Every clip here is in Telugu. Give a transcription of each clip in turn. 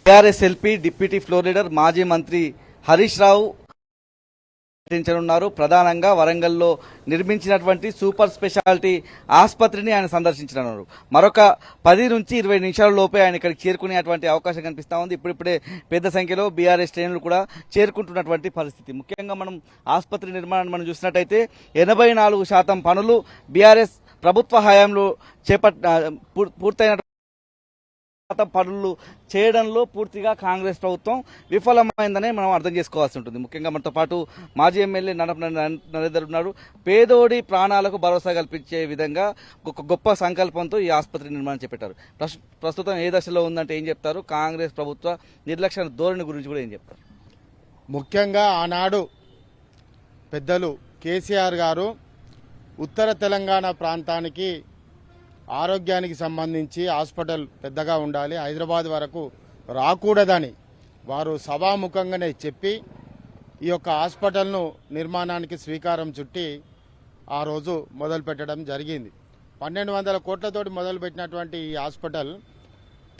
TRS LP deputy floor leader మాజీ మంత్రి హరీష్ రావు పర్యటించనున్నారు. ప్రధానంగా వరంగల్లో నిర్మించినటువంటి సూపర్ స్పెషాలిటీ ఆసుపత్రిని ఆయన సందర్శించనున్నారు. మరొక 10 నుంచి 20 నిమిషాల లోపే ఆయన ఇక్కడికి చేరుకునేటువంటి అవకాశం కనిపిస్తా ఉంది. ఇప్పుడిప్పుడే పెద్ద సంఖ్యలో బీఆర్ఎస్ శ్రేణులు కూడా చేరుకుంటున్నటువంటి పరిస్థితి. ముఖ్యంగా మనం ఆసుపత్రి నిర్మాణాన్ని మనం చూసినట్టయితే 84% పనులు బీఆర్ఎస్ ప్రభుత్వ హయాంలో పూర్తయిన పనులు చేయడంలో పూర్తిగా కాంగ్రెస్ ప్రభుత్వం విఫలమైందనే మనం అర్థం చేసుకోవాల్సి ఉంటుంది. ముఖ్యంగా మనతో పాటు మాజీ ఎమ్మెల్యే నడప నరేందర్ ఉన్నారు. పేదోడి ప్రాణాలకు భరోసా కల్పించే విధంగా ఒక గొప్ప సంకల్పంతో ఈ ఆసుపత్రి నిర్మాణం చేపట్టారు. ప్రస్తుతం ఏ దశలో ఉందంటే ఏం చెప్తారు? కాంగ్రెస్ ప్రభుత్వ నిర్లక్ష్య ధోరణి గురించి కూడా ఏం చెప్తారు? ముఖ్యంగా ఆనాడు పెద్దలు కేసీఆర్ గారు ఉత్తర తెలంగాణ ప్రాంతానికి ఆరోగ్యానికి సంబంధించి హాస్పిటల్ పెద్దగా ఉండాలి, హైదరాబాద్ వరకు రాకూడదని వారు సభాముఖంగానే చెప్పి ఈ యొక్క హాస్పిటల్ను నిర్మాణానికి శ్రీకారం చుట్టి ఆ రోజు మొదలుపెట్టడం జరిగింది. 1200 కోట్లతోటి మొదలుపెట్టినటువంటి ఈ హాస్పిటల్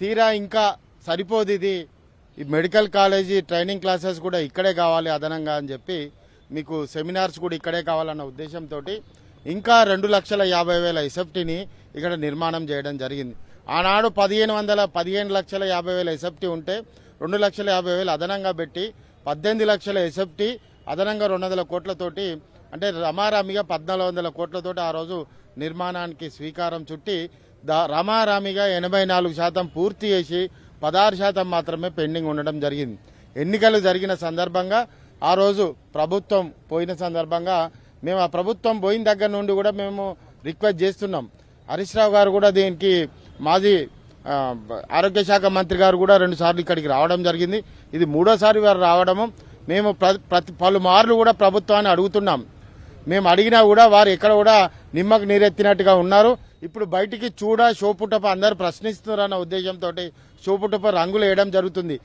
తీరా ఇంకా సరిపోదు. ఇది ఈ మెడికల్ కాలేజీ ట్రైనింగ్ క్లాసెస్ కూడా ఇక్కడే కావాలి అదనంగా అని చెప్పి, మీకు సెమినార్స్ కూడా ఇక్కడే కావాలన్న ఉద్దేశంతో ఇంకా 2,50,000 ఎస్ఎఫ్టీని ఇక్కడ నిర్మాణం చేయడం జరిగింది. ఆనాడు 15,50,000 ఎస్ఎఫ్టీ ఉంటే 2,50,000 అదనంగా పెట్టి 18 లక్షల ఎస్ఎఫ్టీ అదనంగా 200 కోట్లతోటి, అంటే రమారామిగా 1,400 కోట్లతోటి ఆ రోజు నిర్మాణానికి స్వీకారం చుట్టి రమారామిగా 84% పూర్తి చేసి 16% మాత్రమే పెండింగ్ ఉండడం జరిగింది. ఎన్నికలు జరిగిన సందర్భంగా ఆ రోజు ప్రభుత్వం పోయిన సందర్భంగా మేము ఆ ప్రభుత్వం పోయిన దగ్గర నుండి కూడా మేము రిక్వెస్ట్ చేస్తున్నాం. హరీష్ రావు గారు కూడా దీనికి మాజీ ఆరోగ్య శాఖ మంత్రి గారు కూడా 2 సార్లు ఇక్కడికి రావడం జరిగింది. ఇది 3వ వారు రావడము. మేము పలుమార్లు కూడా ప్రభుత్వాన్ని అడుగుతున్నాం. మేము అడిగినా కూడా వారు ఎక్కడ కూడా నిమ్మకు నీరెత్తినట్టుగా ఉన్నారు. ఇప్పుడు బయటికి షోపుటప అందరూ ప్రశ్నిస్తున్నారన్న ఉద్దేశంతో షోపుటప రంగులు వేయడం జరుగుతుంది.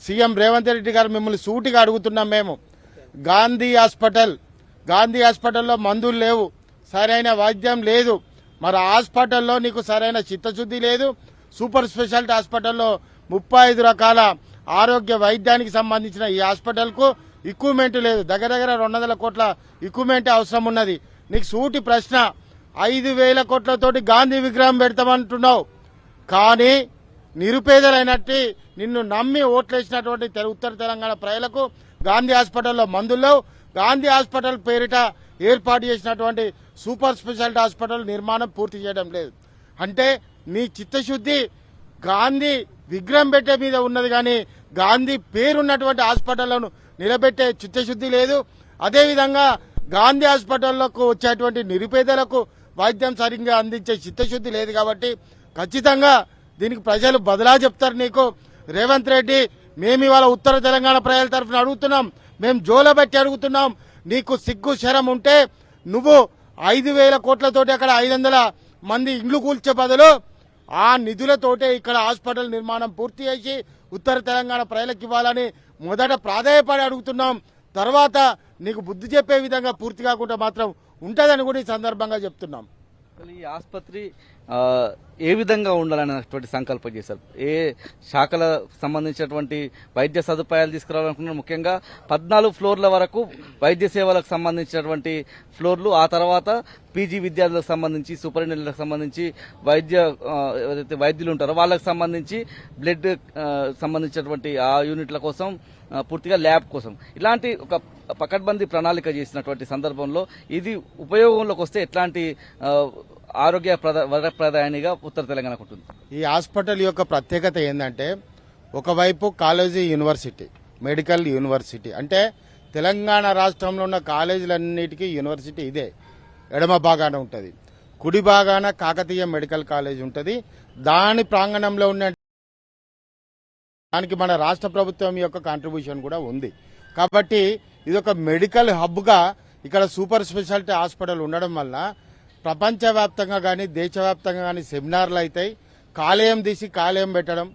సీఎం రేవంత్ రెడ్డి గారు మిమ్మల్ని సూటిగా అడుగుతున్నాం. మేము గాంధీ హాస్పిటల్లో మందులు లేవు, సరైన వైద్యం లేదు, మరి హాస్పిటల్లో నీకు సరైన చిత్తశుద్ధి లేదు. సూపర్ స్పెషాలిటీ హాస్పిటల్లో 35 రకాల ఆరోగ్య వైద్యానికి సంబంధించిన ఈ హాస్పిటల్కు ఎక్విప్మెంట్ లేదు. దగ్గర 200 కోట్ల ఎక్విప్మెంట్ అవసరం ఉన్నది. నీకు సూటి ప్రశ్న, 5,000 కోట్లతోటి గాంధీ విగ్రహం పెడతామంటున్నావు, కానీ నిరుపేదలైనట్టు నిన్ను నమ్మి ఓట్లేసినటువంటి ఉత్తర తెలంగాణ ప్రజలకు గాంధీ హాస్పిటల్లో మందులు, గాంధీ హాస్పిటల్ పేరిట ఏర్పాటు చేసినటువంటి సూపర్ స్పెషాలిటీ హాస్పిటల్ నిర్మాణం పూర్తి చేయడం లేదు. అంటే నీ చిత్తశుద్ధి గాంధీ విగ్రహం పెట్టే మీద ఉన్నది, కానీ గాంధీ పేరున్నటువంటి హాస్పిటళ్లను నిలబెట్టే చిత్తశుద్ధి లేదు. అదేవిధంగా గాంధీ హాస్పిటల్లోకి వచ్చేటువంటి నిరుపేదలకు వైద్యం సరిగ్గా అందించే చిత్తశుద్ధి లేదు. కాబట్టి ఖచ్చితంగా దీనికి ప్రజలు బదులా చెప్తారు నీకు. రేవంత్ రెడ్డి, మేము ఇవాళ ఉత్తర తెలంగాణ ప్రజల తరఫున అడుగుతున్నాం, మేము జోలబెట్టి అడుగుతున్నాం. నీకు సిగ్గు శరం ఉంటే నువ్వు 5,000 కోట్లతోటి అక్కడ 500 మంది ఇండ్లు కూల్చే బదులు ఆ నిధులతోటే ఇక్కడ హాస్పిటల్ నిర్మాణం పూర్తి చేసి ఉత్తర తెలంగాణ ప్రజలకు ఇవ్వాలని మొదట ప్రాధాన్యపడి అడుగుతున్నాం. తర్వాత నీకు బుద్ధి చెప్పే విధంగా పూర్తి కాకుండా మాత్రం ఉంటుందని కూడా ఈ సందర్భంగా చెప్తున్నాం. ఈ ఆసుపత్రి ఏ విధంగా ఉండాలనేటువంటి సంకల్పం చేశారు? ఏ శాఖల సంబంధించినటువంటి వైద్య సదుపాయాలు తీసుకురావాలనుకున్నారు? ముఖ్యంగా 14 ఫ్లోర్ల వరకు వైద్య సేవలకు సంబంధించినటువంటి ఫ్లోర్లు, ఆ తర్వాత పీజీ విద్యార్థులకు సంబంధించి, సూపరింటెండెంట్లకు సంబంధించి ఎవరైతే వైద్యులు ఉంటారో వాళ్ళకి సంబంధించి బ్లడ్ సంబంధించినటువంటి ఆ యూనిట్ల కోసం, పూర్తిగా ల్యాబ్ కోసం ఇలాంటి ఒక పకడ్బందీ ప్రణాళిక చేసినటువంటి సందర్భంలో ఇది ఉపయోగంలోకి వస్తే ఎట్లాంటి ఆరోగ్య వరప్రదాయానిగా ఉత్తర తెలంగాణకు ఉంటుంది? ఈ హాస్పిటల్ యొక్క ప్రత్యేకత ఏంటంటే, ఒకవైపు కాలేజీ యూనివర్సిటీ, మెడికల్ యూనివర్సిటీ, అంటే తెలంగాణ రాష్ట్రంలో ఉన్న కాలేజీలన్నిటికీ యూనివర్సిటీ ఇదే ఎడమ భాగాన ఉంటుంది. కుడి భాగాన కాకతీయ మెడికల్ కాలేజ్ ఉంటుంది. దాని ప్రాంగణంలో ఉన్న దానికి మన రాష్ట్ర ప్రభుత్వం యొక్క కాంట్రిబ్యూషన్ కూడా ఉంది. కాబట్టి ఇది ఒక మెడికల్ హబ్గా ఇక్కడ సూపర్ స్పెషాలిటీ హాస్పిటల్ ఉండడం వల్ల ప్రపంచవ్యాప్తంగా కానీ దేశవ్యాప్తంగా కానీ సెమినార్లు అవుతాయి. కాలేయం తీసి కాలేయం పెట్టడం,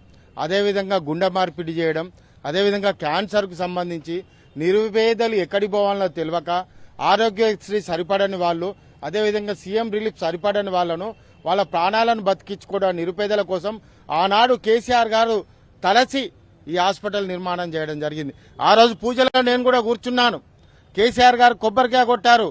అదేవిధంగా గుండె మార్పిడి చేయడం, అదేవిధంగా క్యాన్సర్కు సంబంధించి నిరుపేదలు ఎక్కడికి పోవాలో తెలియక, ఆరోగ్యశ్రీ సరిపడని వాళ్ళు, అదేవిధంగా సీఎం రిలీఫ్ సరిపడని వాళ్ళను వాళ్ళ ప్రాణాలను బతికించుకోవడం నిరుపేదల కోసం ఆనాడు కేసీఆర్ గారు తలసి ఈ హాస్పిటల్ నిర్మాణం చేయడం జరిగింది. ఆ రోజు పూజలో నేను కూడా కూర్చున్నాను. కేసీఆర్ గారు కొబ్బరికాయ కొట్టారు.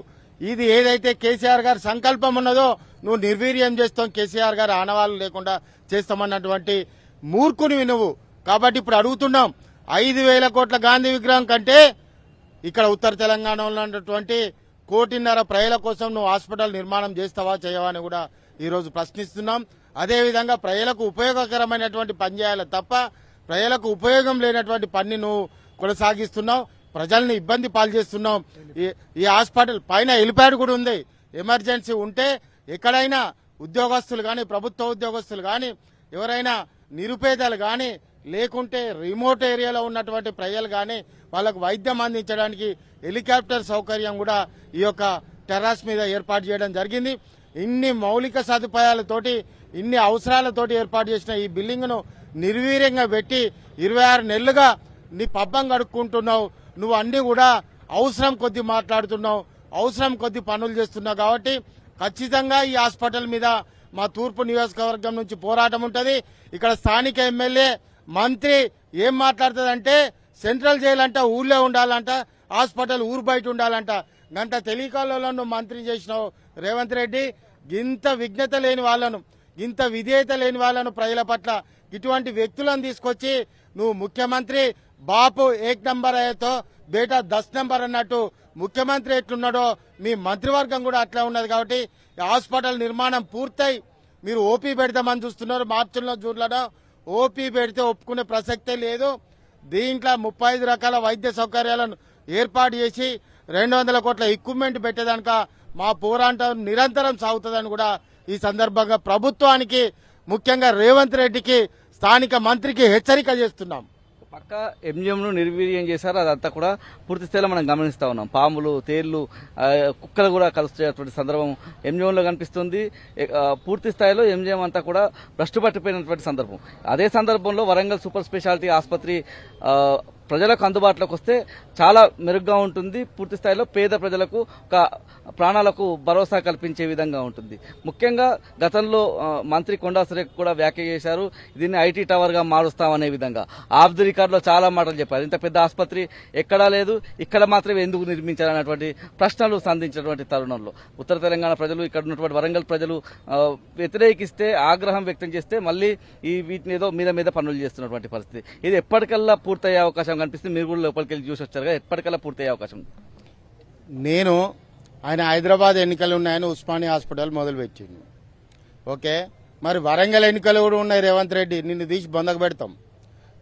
ఇది ఏదైతే కేసీఆర్ గారి సంకల్పం ఉన్నదో నువ్వు నిర్వీర్యం చేస్తాం, కేసీఆర్ గారు ఆనవాళ్ళు లేకుండా చేస్తామన్నటువంటి మూర్ఖునివి నువ్వు. కాబట్టి ఇప్పుడు అడుగుతున్నాం, 5,000 కోట్ల గాంధీ విగ్రహం కంటే ఇక్కడ ఉత్తర తెలంగాణలో ఉన్నటువంటి 1.5 కోటి ప్రజల కోసం నువ్వు హాస్పిటల్ నిర్మాణం చేస్తావా చేయవా అని కూడా ఈరోజు ప్రశ్నిస్తున్నాం. అదేవిధంగా ప్రజలకు ఉపయోగకరమైనటువంటి పని చేయాలి తప్ప ప్రజలకు ఉపయోగం లేనటువంటి పని నువ్వు కొనసాగిస్తున్నావు. ప్రజల్ని ఇబ్బంది పాలు చేస్తున్నావు. ఈ హాస్పిటల్ పైన హెలిప్యాడ్ కూడా ఉంది. ఎమర్జెన్సీ ఉంటే ఎక్కడైనా ఉద్యోగస్తులు కానీ, ప్రభుత్వ ఉద్యోగస్తులు కానీ, ఎవరైనా నిరుపేదలు కానీ, లేకుంటే రిమోట్ ఏరియాలో ఉన్నటువంటి ప్రజలు కానీ వాళ్ళకు వైద్యం అందించడానికి హెలికాప్టర్ సౌకర్యం కూడా ఈ యొక్క టెర్రస్ మీద ఏర్పాటు చేయడం జరిగింది. ఇన్ని మౌలిక సదుపాయాలతోటి, ఇన్ని అవసరాలతోటి ఏర్పాటు చేసిన ఈ బిల్డింగ్ ను నిర్వీర్యంగా పెట్టి 26 నెలలుగా నీ పబ్బం గడుక్కుంటున్నావు. నువ్వు అన్ని కూడా అవసరం కొద్ది మాట్లాడుతున్నావు, అవసరం కొద్ది పనులు చేస్తున్నావు. కాబట్టి ఖచ్చితంగా ఈ హాస్పిటల్ మీద మా తూర్పు నియోజకవర్గం నుంచి పోరాటం ఉంటుంది. ఇక్కడ స్థానిక ఎమ్మెల్యే మంత్రి ఏం మాట్లాడుతుందంటే సెంట్రల్ జైలు అంట ఊళ్ళో ఉండాలంట, హాస్పిటల్ ఊరు బయట ఉండాలంట. గంట తెలియకాలలో నువ్వు మంత్రి చేసినావు రేవంత్ రెడ్డి. ఇంత విజ్ఞత లేని వాళ్ళను, ఇంత విధేయత లేని వాళ్ళను ప్రజల పట్ల ఇటువంటి వ్యక్తులను తీసుకొచ్చి నువ్వు ముఖ్యమంత్రి బాపు 1 నంబర్ అయ్యేతో బేటా 10 నంబర్ అన్నట్టు ముఖ్యమంత్రి ఎట్లున్నాడో మీ మంత్రివర్గం కూడా అట్లా ఉన్నది. కాబట్టి హాస్పిటల్ నిర్మాణం పూర్తయి మీరు ఓపీ పెడతామని చూస్తున్నారు. మార్చిలో జూన్లో ఓపీ పెడితే ఒప్పుకునే ప్రసక్తే లేదు. దీంట్లో 35 రకాల వైద్య సౌకర్యాలను ఏర్పాటు చేసి 200 కోట్ల ఎక్విప్మెంట్ పెట్టేదానిక మా పోరాటం నిరంతరం సాగుతుందని కూడా ఈ సందర్భంగా ప్రభుత్వానికి, ముఖ్యంగా రేవంత్ రెడ్డికి, స్థానిక మంత్రికి హెచ్చరిక చేస్తున్నాం. పక్క ఎంజిఎంను నిర్వీర్యం చేశారు. అదంతా కూడా పూర్తి స్థాయిలో మనం గమనిస్తా ఉన్నాం. పాములు, తేళ్లు, కుక్కలు కూడా కలుస్తున్నటువంటి సందర్భం ఎంజిఎంలో కనిపిస్తుంది. పూర్తి స్థాయిలో ఎంజిఎం అంతా కూడా భ్రష్టు పట్టిపోయినటువంటి సందర్భం. అదే సందర్భంలో వరంగల్ సూపర్ స్పెషాలిటీ ఆసుపత్రి ప్రజలకు అందుబాటులోకి వస్తే చాలా మెరుగ్గా ఉంటుంది. పూర్తి స్థాయిలో పేద ప్రజలకు ప్రాణాలకు భరోసా కల్పించే విధంగా ఉంటుంది. ముఖ్యంగా గతంలో మంత్రి కొండా సురేఖ కూడా వ్యాఖ్య చేశారు, దీన్ని ఐటీ టవర్ గా మారుస్తామనే విధంగా. ఆఫ్ ది రికార్డులో చాలా మాటలు చెప్పారు. ఇంత పెద్ద ఆసుపత్రి ఎక్కడా లేదు, ఇక్కడ మాత్రమే ఎందుకు నిర్మించాలన్నటువంటి ప్రశ్నలు సంధించినటువంటి తరుణంలో ఉత్తర తెలంగాణ ప్రజలు, ఇక్కడ ఉన్నటువంటి వరంగల్ ప్రజలు వ్యతిరేకిస్తే, ఆగ్రహం వ్యక్తం చేస్తే మళ్ళీ ఈ వీటిని ఏదో మీద పనులు చేస్తున్నటువంటి పరిస్థితి. ఇది ఎప్పటికల్లా పూర్తయ్యే అవకాశం కనిపిస్తుంది. మీరు కూడా లోపలికి వెళ్ళి చూసి వచ్చారు కదా, ఎప్పటికల్లా పూర్తయ్యే అవకాశం ఉంది. నేను ఆయన హైదరాబాద్ ఎన్నికలు ఉన్నాయని ఉస్మానియా హాస్పిటల్ మొదలుపెట్టిండు. ఓకే, మరి వరంగల్ ఎన్నికలు కూడా ఉన్నాయి. రేవంత్ రెడ్డి నిన్ను తీసి బొందకు పెడతాం.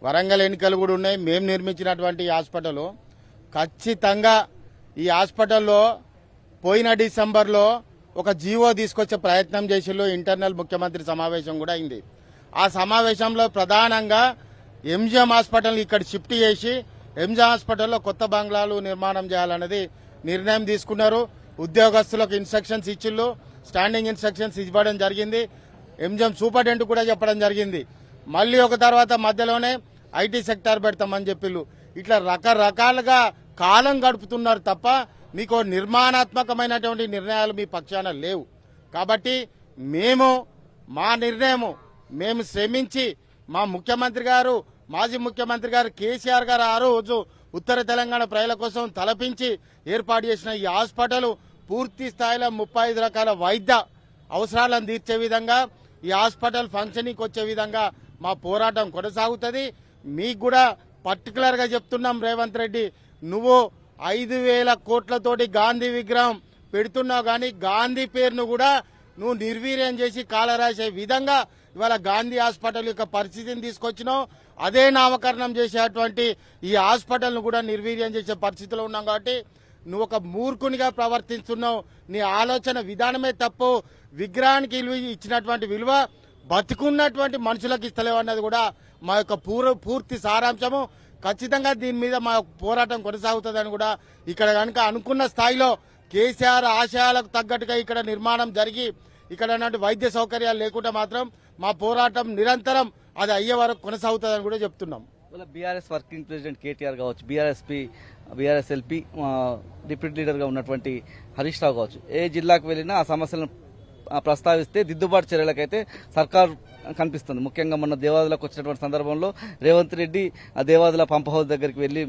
వరంగల్ ఎన్నికలు కూడా ఉన్నాయి. మేము నిర్మించినటువంటి ఈ హాస్పిటల్ ఖచ్చితంగా ఈ హాస్పిటల్లో పోయిన డిసెంబర్లో ఒక జీవో తీసుకొచ్చే ప్రయత్నం చేసిళ్ళు. ఇంటర్నల్ ముఖ్యమంత్రి సమావేశం కూడా అయింది. ఆ సమావేశంలో ప్రధానంగా ఎంజిఎం హాస్పిటల్ ఇక్కడ షిఫ్ట్ చేసి ఎంజిఎం హాస్పిటల్లో కొత్త బంగ్లాలు నిర్మాణం చేయాలన్నది నిర్ణయం తీసుకున్నారు. ఉద్యోగస్తులకు ఇన్స్ట్రక్షన్స్ ఇచ్చిళ్ళు, స్టాండింగ్ ఇన్స్ట్రక్షన్స్ ఇవ్వడం జరిగింది. ఎంజిఎం సూపరింటెండెంట్ కూడా చెప్పడం జరిగింది. మళ్ళీ ఒక తర్వాత మధ్యలోనే ఐటీ సెక్టార్ పెడతామని చెప్పిళ్ళు. ఇట్లా రకరకాలుగా కాలం గడుపుతున్నారు తప్ప మీకు నిర్మాణాత్మకమైనటువంటి నిర్ణయాలు మీ పక్షాన లేవు. కాబట్టి మా నిర్ణయము మేము శ్రమించి మా ముఖ్యమంత్రి గారు, మాజీ ముఖ్యమంత్రి గారు కేసీఆర్ గారు ఆ రోజు ఉత్తర తెలంగాణ ప్రజల కోసం తలపించి ఏర్పాటు చేసిన ఈ హాస్పిటల్ పూర్తి స్థాయిలో 35 రకాల వైద్య అవసరాలను తీర్చే విధంగా, ఈ హాస్పిటల్ ఫంక్షనింగ్ వచ్చే విధంగా మా పోరాటం కొనసాగుతుంది. మీకు కూడా పర్టికులర్ గా చెప్తున్నాం రేవంత్ రెడ్డి, నువ్వు 5,000 కోట్లతోటి గాంధీ విగ్రహం పెడుతున్నావు కానీ గాంధీ పేరును కూడా నువ్వు నిర్వీర్యం చేసి కాలరాసే విధంగా ఇవాళ గాంధీ హాస్పిటల్ యొక్క పరిస్థితిని తీసుకొచ్చినావు. అదే నామకరణం చేసేటువంటి ఈ హాస్పిటల్ ను కూడా నిర్వీర్యం చేసే పరిస్థితిలో ఉన్నాం. కాబట్టి నువ్వు ఒక మూర్ఖునిగా ప్రవర్తిస్తున్నావు. నీ ఆలోచన విధానమే తప్పు. విగ్రహానికి ఇచ్చినటువంటి విలువ బతికున్నటువంటి మనుషులకు ఇస్తలేవు అన్నది కూడా మా యొక్క పూర్తి సారాంశము. ఖచ్చితంగా దీని మీద మా పోరాటం కొనసాగుతుందని కూడా ఇక్కడ కనుక అనుకున్న స్థాయిలో కేసీఆర్ ఆశయాలకు తగ్గట్టుగా ఇక్కడ నిర్మాణం జరిగి ఇక్కడ వైద్య సౌకర్యాలు లేకుండా మాత్రం మా పోరాటం నిరంతరం అది అయ్యే వరకు కొనసాగుతుందని కూడా చెప్తున్నాం. బీఆర్ఎస్ వర్కింగ్ ప్రెసిడెంట్ కేటీఆర్ కావచ్చు, బీఆర్ఎస్ ఎల్పీ డిప్యూటీ లీడర్ గా ఉన్నటువంటి హరీష్ రావు కావచ్చు, ఏ జిల్లాకు వెళ్ళినా ఆ సమస్యలను ప్రస్తావిస్తే దిద్దుబాటు చర్యలకైతే సర్కార్ కనిపిస్తుంది. ముఖ్యంగా మొన్న దేవాదులకు వచ్చినటువంటి సందర్భంలో రేవంత్ రెడ్డి ఆ దేవాదుల పంప్ హౌస్ దగ్గరికి వెళ్లి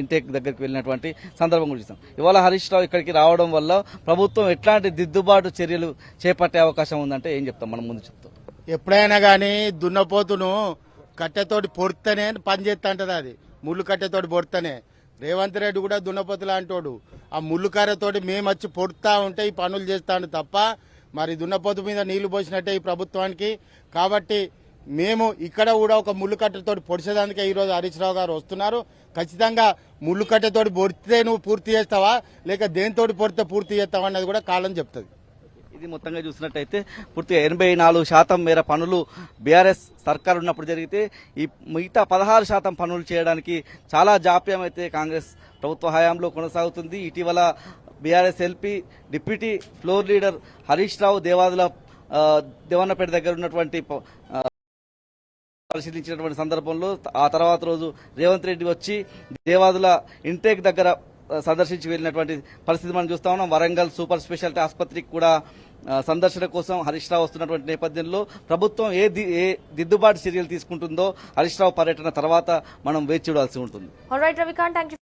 ఇంటేక్ దగ్గరికి వెళ్ళినటువంటి సందర్భం కూడా చూసాం. ఇవాళ హరీష్ రావు ఇక్కడికి రావడం వల్ల ప్రభుత్వం ఎట్లాంటి దిద్దుబాటు చర్యలు చేపట్టే అవకాశం ఉందంటే ఏం చెప్తాం మనం ముందు చెప్తాం. ఎప్పుడైనా కానీ దున్నపోతును కట్టెతోటి పొడితేనే పని చేస్తా అంటది. అది ముళ్ళు కట్టెతోటి పొడితేనే. రేవంత్ రెడ్డి కూడా దున్నపోతు లాంటోడు. ఆ ముళ్ళు కర్రతోటి మేము వచ్చి పొడుతా ఉంటే ఈ పనులు చేస్తాను తప్ప మరి దున్నపోతు మీద నీళ్లు పోసినట్టే ఈ ప్రభుత్వానికి. కాబట్టి మేము ఇక్కడ కూడా ఒక ముళ్ళు కట్టెతోటి పొడిచేదానికే ఈరోజు హరీష్ రావు గారు వస్తున్నారు. ఖచ్చితంగా ముళ్ళు కట్టెతోటి పొడితే నువ్వు పూర్తి చేస్తావా లేక దేనితోటి పొడితే పూర్తి చేస్తావా అన్నది కూడా కాలం చెప్తుంది. ఇది మొత్తంగా చూసినట్టయితే పూర్తిగా 84% మేర పనులు బీఆర్ఎస్ సర్కార్ ఉన్నప్పుడు జరిగితే ఈ మిగతా 16% పనులు చేయడానికి చాలా జాప్యం అయితే కాంగ్రెస్ ప్రభుత్వ హయాంలో కొనసాగుతుంది. ఇటీవల BRS LP deputy floor leader Harish Rao Devannapeta దగ్గర ఉన్నటువంటి పరిశీలించినటువంటి సందర్భంలో ఆ తర్వాత రోజు రేవంత్ రెడ్డి వచ్చి దేవాదుల ఇంటేక్ దగ్గర సందర్శించి వెళ్ళినటువంటి పరిస్థితి మనం చూస్తా ఉన్నాం. వరంగల్ సూపర్ స్పెషాలిటీ ఆసుపత్రికి కూడా సందర్శన కోసం హరీష్ రావు వస్తున్నటువంటి నేపథ్యంలో ప్రభుత్వం ఏ దిద్దుబాటు చర్యలు తీసుకుంటుందో హరీష్ రావు పర్యటన తర్వాత మనం వేచి చూడాల్సి ఉంటుంది. Alright Ravikant, thank you.